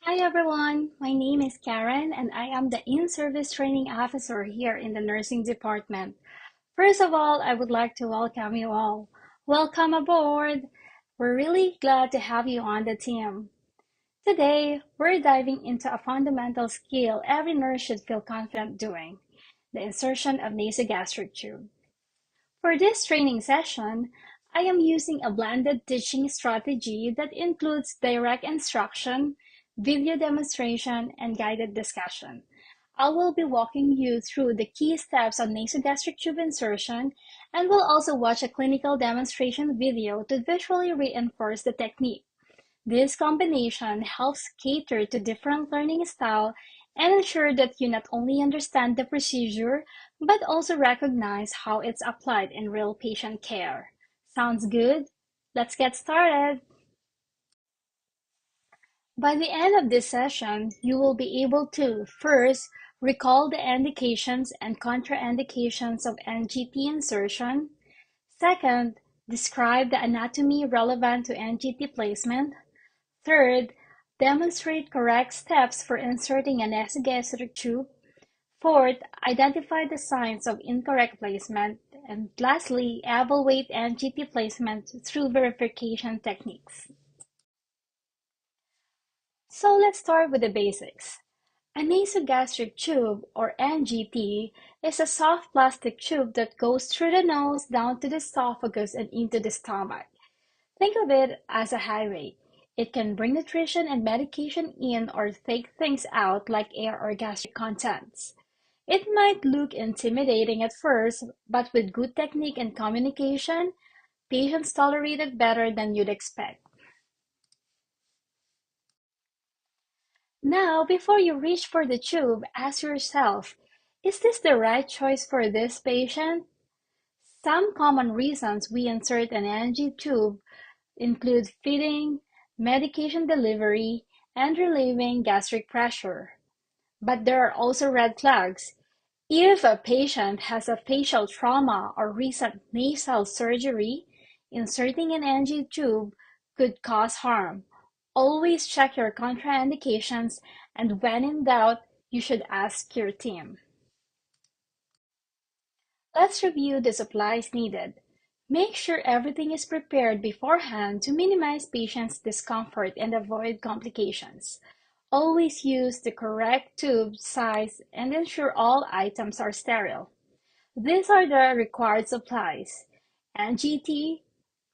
Hi everyone, my name is Karen and I am the in-service training officer here in the nursing department. First of all, I would like to welcome you all. Welcome aboard! We're really glad to have you on the team. Today, we're diving into a fundamental skill every nurse should feel confident doing, the insertion of nasogastric tube. For this training session, I am using a blended teaching strategy that includes direct instruction, video demonstration, and guided discussion. I will be walking you through the key steps on nasogastric tube insertion and will also watch a clinical demonstration video to visually reinforce the technique. This combination helps cater to different learning style and ensure that you not only understand the procedure, but also recognize how it's applied in real patient care. Sounds good? Let's get started. By the end of this session, you will be able to first recall the indications and contraindications of NGT insertion. Second, describe the anatomy relevant to NGT placement. Third, demonstrate correct steps for inserting an nasogastric tube. Fourth, identify the signs of incorrect placement. And lastly, evaluate NGT placement through verification techniques. So let's start with the basics. A nasogastric tube, or NGT, is a soft plastic tube that goes through the nose down to the esophagus and into the stomach. Think of it as a highway. It can bring nutrition and medication in or take things out like air or gastric contents. It might look intimidating at first, but with good technique and communication, patients tolerate it better than you'd expect. Now, before you reach for the tube, ask yourself, is this the right choice for this patient? Some common reasons we insert an NG tube include feeding, medication delivery, and relieving gastric pressure. But there are also red flags. If a patient has a facial trauma or recent nasal surgery, inserting an NG tube could cause harm. Always check your contraindications, and when in doubt, you should ask your team. Let's review the supplies needed. Make sure everything is prepared beforehand to minimize patients' discomfort and avoid complications. Always use the correct tube size and ensure all items are sterile. These are the required supplies: NGT,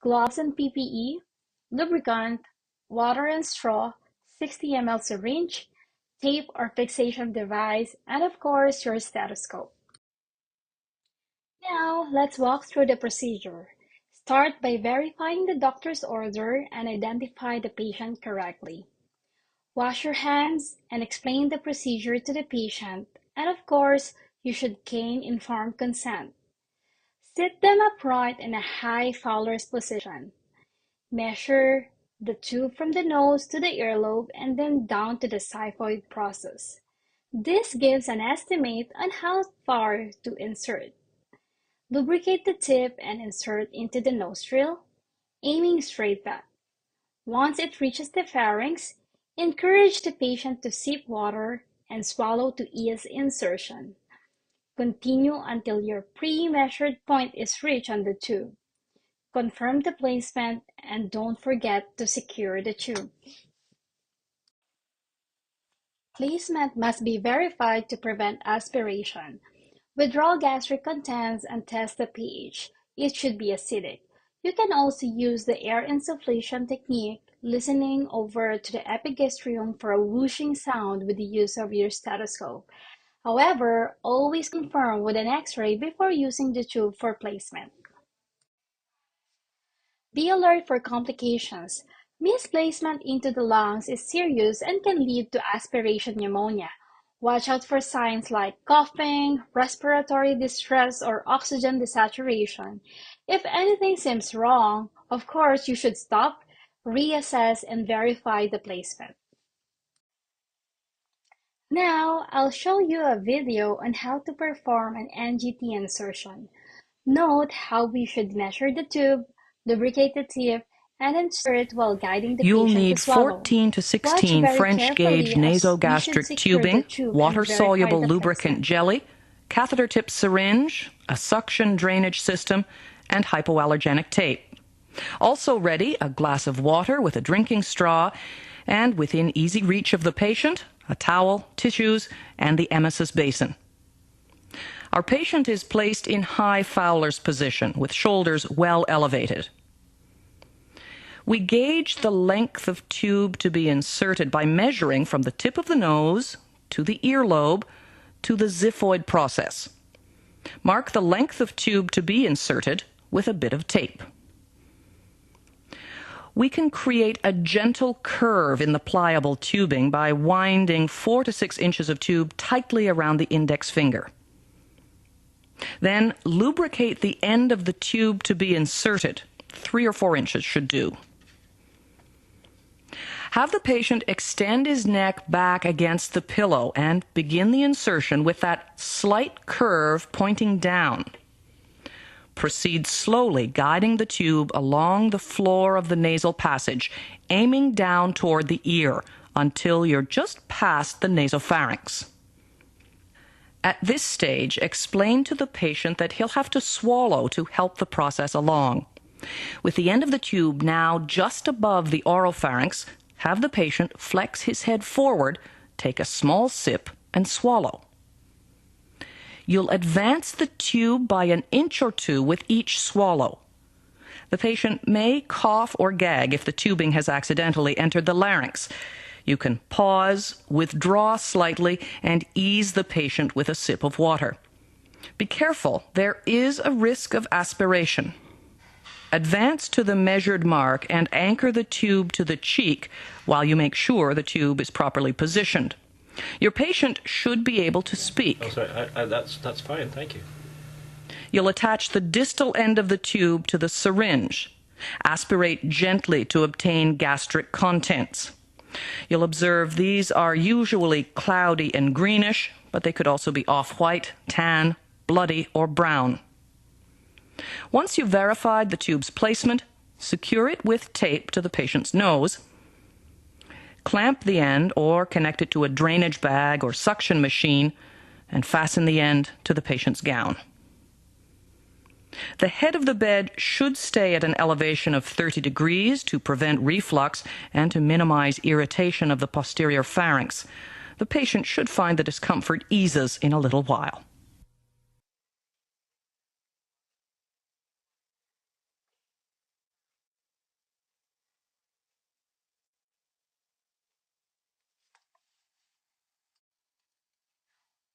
gloves and PPE, lubricant, water and straw, 60 ml syringe, tape or fixation device, and of course your stethoscope. Now, let's walk through the procedure. Start by verifying the doctor's order and identify the patient correctly. Wash your hands and explain the procedure to the patient, and of course, you should gain informed consent. Sit them upright in a high Fowler's position. Measure the tube from the nose to the earlobe and then down to the xiphoid process. This gives an estimate on how far to insert. Lubricate the tip and insert into the nostril, aiming straight back. Once it reaches the pharynx, encourage the patient to sip water and swallow to ease insertion. Continue until your pre-measured point is reached on the tube. Confirm the placement and don't forget to secure the tube. Placement must be verified to prevent aspiration. Withdraw gastric contents and test the pH. It should be acidic. You can also use the air insufflation technique, listening over to the epigastrium for a whooshing sound with the use of your stethoscope. However, always confirm with an X-ray before using the tube for placement. Be alert for complications. Misplacement into the lungs is serious and can lead to aspiration pneumonia. Watch out for signs like coughing, respiratory distress, or oxygen desaturation. If anything seems wrong, of course, you should stop, reassess, and verify the placement. Now, I'll show you a video on how to perform an NGT insertion. Note how we should measure the tube, lubricate the tip, and insert while guiding the You'll patient to need swallow. 14 to Watch 16 very French gauge carefully as you should nasogastric secure the tubing, tube and verify water-soluble the lubricant placement. jelly, catheter tip syringe, a suction drainage system, and hypoallergenic tape. Also ready, a glass of water with a drinking straw, and within easy reach of the patient, a towel, tissues, and the emesis basin. Our patient is placed in high Fowler's position with shoulders well elevated. We gauge the length of tube to be inserted by measuring from the tip of the nose to the earlobe to the xiphoid process. Mark the length of tube to be inserted with a bit of tape. We can create a gentle curve in the pliable tubing by winding 4 to 6 inches of tube tightly around the index finger. Then lubricate the end of the tube to be inserted. 3 or 4 inches should do. Have the patient extend his neck back against the pillow and begin the insertion with that slight curve pointing down. Proceed slowly, guiding the tube along the floor of the nasal passage, aiming down toward the ear until you're just past the nasopharynx. At this stage, explain to the patient that he'll have to swallow to help the process along. With the end of the tube now just above the oropharynx, have the patient flex his head forward, take a small sip, and swallow. You'll advance the tube by an inch or two with each swallow. The patient may cough or gag if the tubing has accidentally entered the larynx. You can pause, withdraw slightly, and ease the patient with a sip of water. Be careful, there is a risk of aspiration. Advance to the measured mark and anchor the tube to the cheek while you make sure the tube is properly positioned. Your patient should be able to speak. Oh, sorry, that's fine, thank you. You'll attach the distal end of the tube to the syringe. Aspirate gently to obtain gastric contents. You'll observe these are usually cloudy and greenish, but they could also be off-white, tan, bloody, or brown. Once you've verified the tube's placement, secure it with tape to the patient's nose. Clamp the end or connect it to a drainage bag or suction machine and fasten the end to the patient's gown. The head of the bed should stay at an elevation of 30 degrees to prevent reflux and to minimize irritation of the posterior pharynx. The patient should find the discomfort eases in a little while.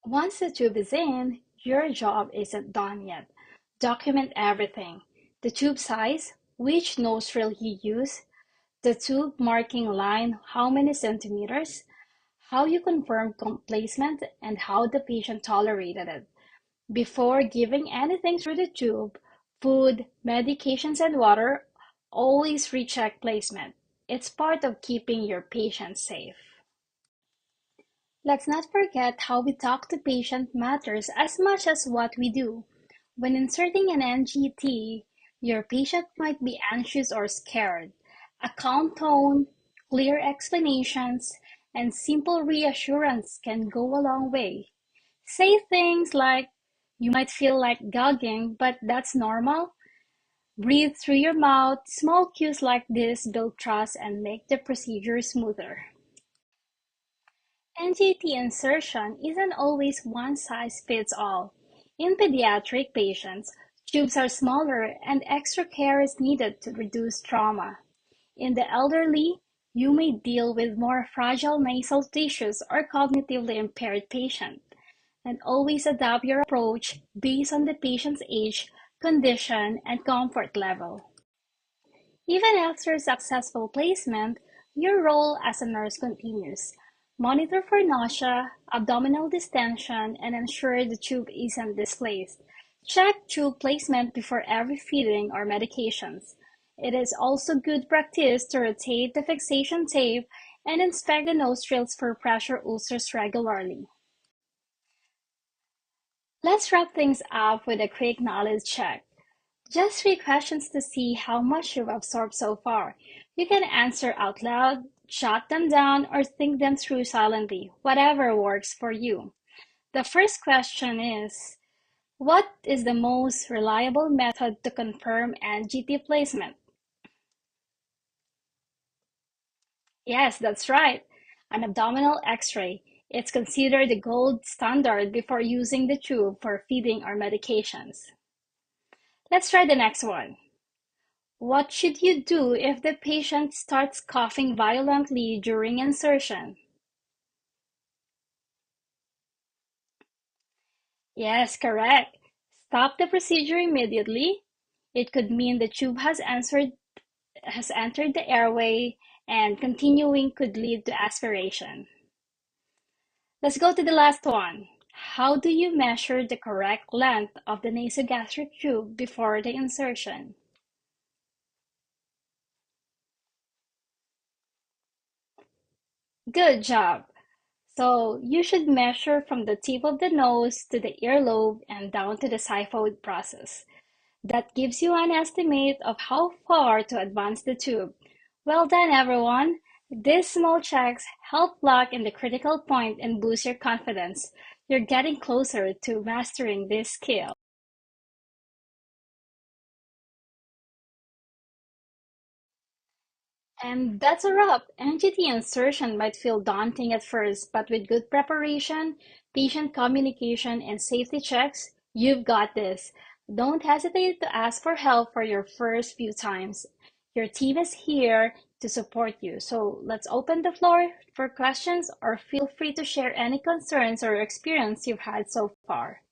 Once the tube is in, your job isn't done yet. Document everything: the tube size, which nostril you use, the tube marking line, how many centimeters, how you confirm placement, and how the patient tolerated it. Before giving anything through the tube, food, medications, and water, always recheck placement. It's part of keeping your patient safe. Let's not forget how we talk to patient matters as much as what we do. When inserting an NGT, your patient might be anxious or scared. A calm tone, clear explanations, and simple reassurance can go a long way. Say things like, "You might feel like gagging, but that's normal." "Breathe through your mouth." Small cues like this build trust and make the procedure smoother. NGT insertion isn't always one size fits all. In pediatric patients, tubes are smaller and extra care is needed to reduce trauma. In the elderly, you may deal with more fragile nasal tissues or cognitively impaired patient, and always adapt your approach based on the patient's age, condition, and comfort level. Even after successful placement, your role as a nurse continues. Monitor for nausea, abdominal distension, and ensure the tube isn't displaced. Check tube placement before every feeding or medications. It is also good practice to rotate the fixation tape and inspect the nostrils for pressure ulcers regularly. Let's wrap things up with a quick knowledge check. Just 3 questions to see how much you've absorbed so far. You can answer out loud, jot them down, or think them through silently, whatever works for you. The first question is, what is the most reliable method to confirm NGT placement? Yes, that's right. An abdominal x-ray. It's considered the gold standard before using the tube for feeding or medications. Let's try the next one. What should you do if the patient starts coughing violently during insertion? Yes, correct. Stop the procedure immediately. It could mean the tube has entered the airway, and continuing could lead to aspiration. Let's go to the last one. How do you measure the correct length of the nasogastric tube before the insertion? Good job. So you should measure from the tip of the nose to the earlobe and down to the xiphoid process. That gives you an estimate of how far to advance the tube. Well done, everyone! These small checks help lock in the critical point and boost your confidence. You're getting closer to mastering this skill. And that's a wrap. NGT insertion might feel daunting at first, but with good preparation, patient communication, and safety checks, you've got this. Don't hesitate to ask for help for your first few times. Your team is here to support you. So let's open the floor for questions or feel free to share any concerns or experience you've had so far.